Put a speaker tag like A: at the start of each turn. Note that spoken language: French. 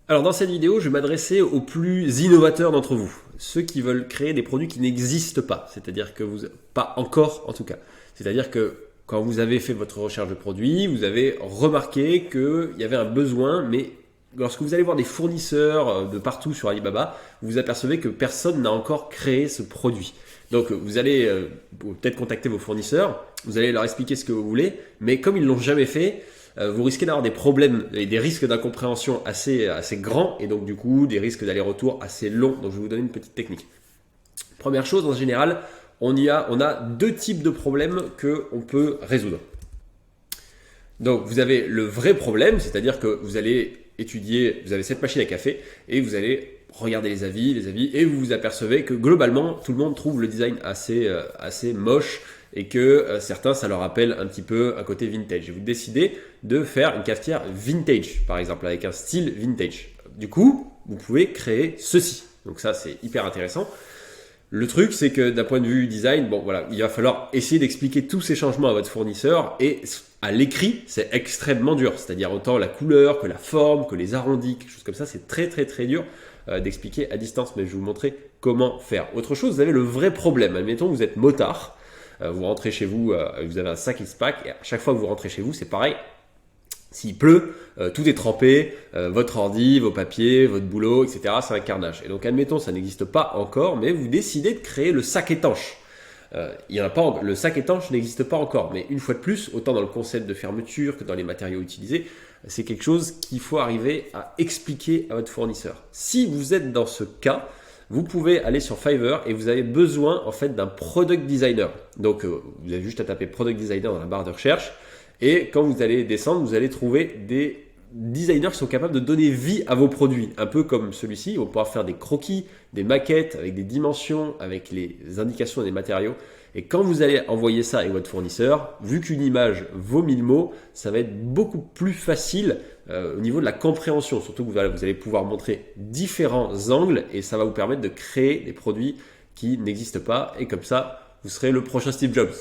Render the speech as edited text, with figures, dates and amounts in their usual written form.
A: Alors dans cette vidéo, je vais m'adresser aux plus innovateurs d'entre vous, ceux qui veulent créer des produits qui n'existent pas, c'est-à-dire que vous, pas encore en tout cas. C'est-à-dire que quand vous avez fait votre recherche de produits, vous avez remarqué qu'il y avait un besoin, mais lorsque vous allez voir des fournisseurs de partout sur Alibaba, vous vous apercevez que personne n'a encore créé ce produit. Donc vous allez peut-être contacter vos fournisseurs, vous allez leur expliquer ce que vous voulez, mais comme ils ne l'ont jamais fait, vous risquez d'avoir des problèmes et des risques d'incompréhension assez grands et donc du coup des risques d'aller-retour assez longs. Donc je vais vous donner une petite technique. Première chose, en général, on a deux types de problèmes qu'on peut résoudre. Donc vous avez le vrai problème, c'est-à-dire que vous allez étudier, vous avez cette machine à café et vous allez regarder les avis et vous vous apercevez que globalement tout le monde trouve le design assez moche et que certains ça leur rappelle un petit peu un côté vintage. Et vous décidez de faire une cafetière vintage par exemple avec un style vintage. Du coup, vous pouvez créer ceci. Donc ça c'est hyper intéressant. Le truc, c'est que d'un point de vue design, bon voilà, il va falloir essayer d'expliquer tous ces changements à votre fournisseur et à l'écrit, c'est extrêmement dur. C'est-à-dire autant la couleur que la forme, que les arrondis, quelque chose comme ça, c'est très dur d'expliquer à distance. Mais je vais vous montrer comment faire. Autre chose, vous avez le vrai problème. Admettons, vous êtes motard, vous rentrez chez vous, vous avez un sac X-Pack et à chaque fois que vous rentrez chez vous, c'est pareil. S'il pleut, tout est trempé, votre ordi, vos papiers, votre boulot, etc. C'est un carnage. Et donc, admettons, ça n'existe pas encore, mais vous décidez de créer le sac étanche. Il y en a pas, le sac étanche n'existe pas encore, mais une fois de plus, autant dans le concept de fermeture que dans les matériaux utilisés, c'est quelque chose qu'il faut arriver à expliquer à votre fournisseur. Si vous êtes dans ce cas, vous pouvez aller sur Fiverr et vous avez besoin en fait d'un product designer. Donc, vous avez juste à taper product designer dans la barre de recherche. Et quand vous allez descendre, vous allez trouver des designers qui sont capables de donner vie à vos produits. Un peu comme celui-ci, ils vont pouvoir faire des croquis, des maquettes avec des dimensions, avec les indications des matériaux. Et quand vous allez envoyer ça avec votre fournisseur, vu qu'une image vaut 1000 mots, ça va être beaucoup plus facile au niveau de la compréhension. Surtout que vous allez pouvoir montrer différents angles et ça va vous permettre de créer des produits qui n'existent pas. Et comme ça, vous serez le prochain Steve Jobs.